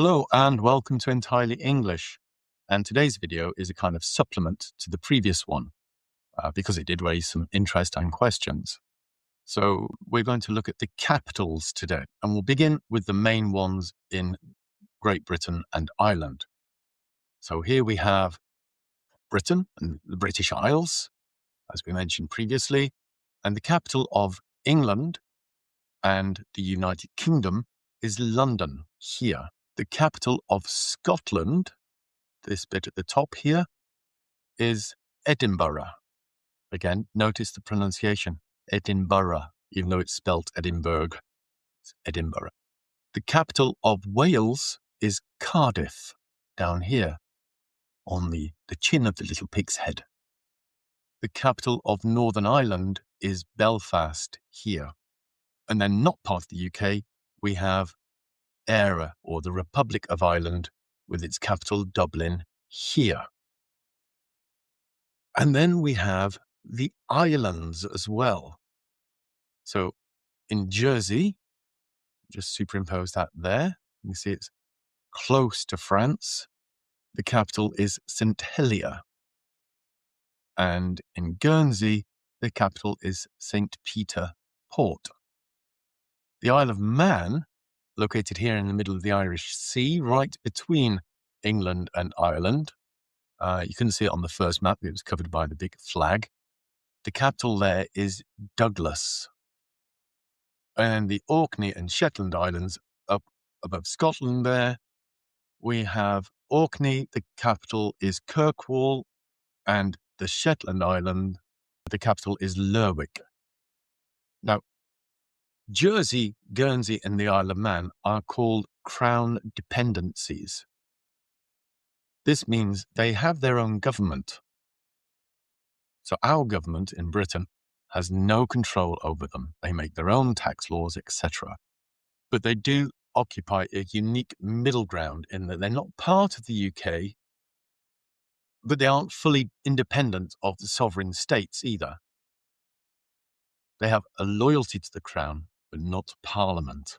Hello and welcome to Entirely English. And today's video is a kind of supplement to the previous one because it did raise some interest and questions. So we're going to look at the capitals today, and we'll begin with the main ones in Great Britain and Ireland. So here we have Britain and the British Isles, as we mentioned previously, and the capital of England and the United Kingdom is London here. The capital of Scotland, this bit at the top here, is Edinburgh. Again, notice the pronunciation, Edinburgh, even though it's spelt Edinburgh. It's Edinburgh. The capital of Wales is Cardiff, down here on the chin of the little pig's head. The capital of Northern Ireland is Belfast, here. And then not part of the UK, we have Éire, or the Republic of Ireland, with its capital Dublin, here. And then we have the islands as well. So in Jersey, just superimpose that there. You can see it's close to France. The capital is St. Helier. And in Guernsey, the capital is St. Peter Port. The Isle of Man, located here in the middle of the Irish Sea, right between England and Ireland. You couldn't see it on the first map. It was covered by the big flag. The capital there is Douglas. And the Orkney and Shetland Islands up above Scotland there, we have Orkney, the capital is Kirkwall, and the Shetland Island, the capital is Lerwick. Now, Jersey, Guernsey, and the Isle of Man are called crown dependencies. This means they have their own government. So our government in Britain has no control over them. They make their own tax laws, etc. But they do occupy a unique middle ground in that they're not part of the UK, but they aren't fully independent of the sovereign states either. They have a loyalty to the crown, but not Parliament.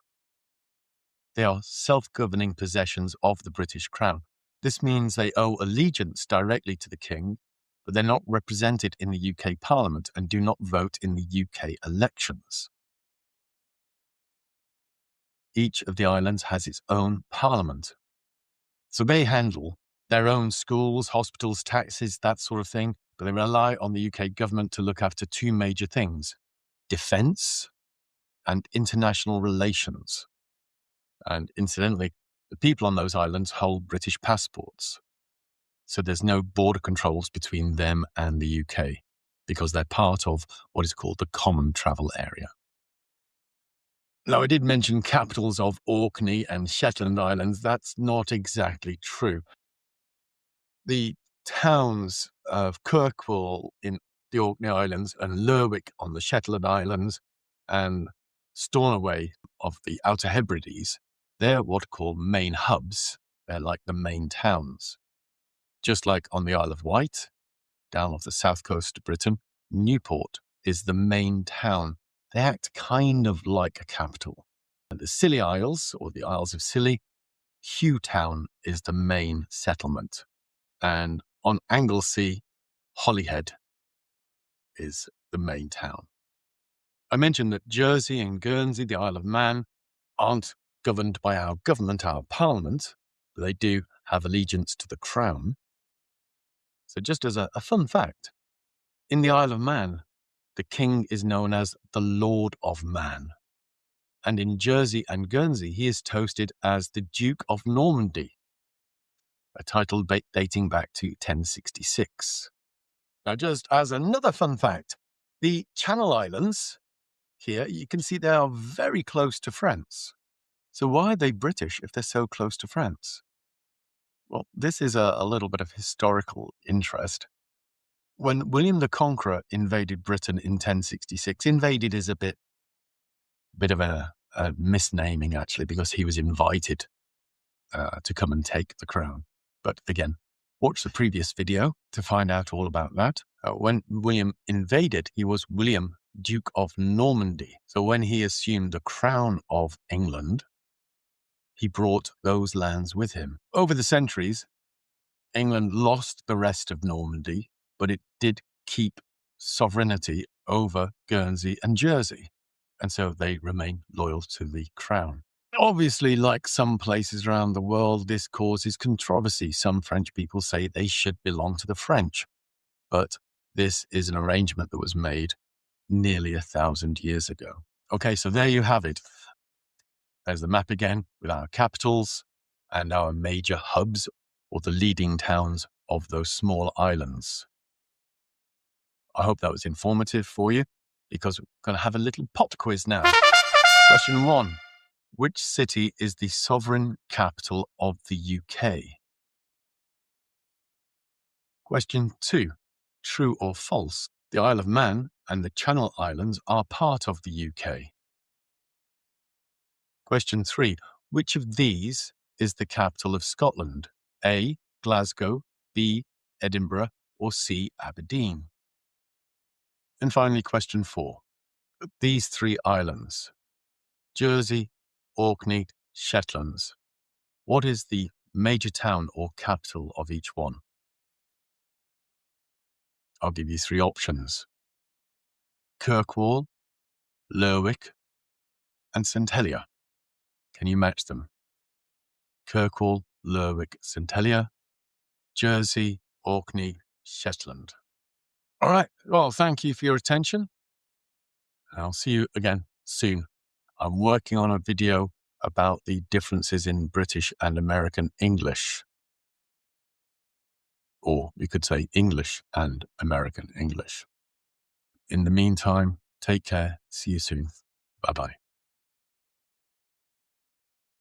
They are self-governing possessions of the British crown. This means they owe allegiance directly to the king, but they're not represented in the UK Parliament and do not vote in the UK elections. Each of the islands has its own parliament. So they handle their own schools, hospitals, taxes, that sort of thing, but they rely on the UK government to look after two major things: defence and international relations. And incidentally, the people on those islands hold British passports. So there's no border controls between them and the UK because they're part of what is called the Common Travel Area. Now, I did mention capitals of Orkney and Shetland Islands. That's not exactly true. The towns of Kirkwall in the Orkney Islands and Lerwick on the Shetland Islands and Stornoway of the Outer Hebrides, they're what are called main hubs. They're like the main towns. Just like on the Isle of Wight, down off the south coast of Britain, Newport is the main town. They act kind of like a capital. And the Scilly Isles, or the Isles of Scilly, Hugh is the main settlement. And on Anglesey, Holyhead is the main town. I mentioned that Jersey and Guernsey, the Isle of Man, aren't governed by our government, our parliament, but they do have allegiance to the crown. So just as a fun fact, in the Isle of Man, the king is known as the Lord of Man. And in Jersey and Guernsey, he is toasted as the Duc of Normandy, a title dating back to 1066. Now, just as another fun fact, the Channel Islands here, you can see they are very close to France. So why are they British if they're so close to France? Well, this is a little bit of historical interest. When William the Conqueror invaded Britain in 1066, invaded is a bit of a misnaming, actually, because he was invited to come and take the crown. But again, watch the previous video to find out all about that. When William invaded, he was William, Duke of Normandy. So when he assumed the crown of England, he brought those lands with him. Over the centuries, England lost the rest of Normandy, but it did keep sovereignty over Guernsey and Jersey, and so they remain loyal to the crown. Obviously, like some places around the world, this causes controversy. Some French people say they should belong to the French, but this is an arrangement that was made nearly 1,000 years ago. Okay, so there you have it. There's the map again with our capitals and our major hubs or the leading towns of those small islands. I hope that was informative for you because we're going to have a little pop quiz now. Question 1. Which city is the sovereign capital of the UK? Question 2. True or false? The Isle of Man and the Channel Islands are part of the UK. Question 3. Which of these is the capital of Scotland? A. Glasgow, B. Edinburgh, or C. Aberdeen? And finally, question 4. These 3 islands, Jersey, Orkney, Shetlands, what is the major town or capital of each one? I'll give you 3 options. Kirkwall, Lerwick, and St Helier. Can you match them? Kirkwall, Lerwick, St Helier, Jersey, Orkney, Shetland. All right. Well, thank you for your attention. I'll see you again soon. I'm working on a video about the differences in British and American English. Or you could say English and American English. In the meantime, take care. See you soon. Bye-bye.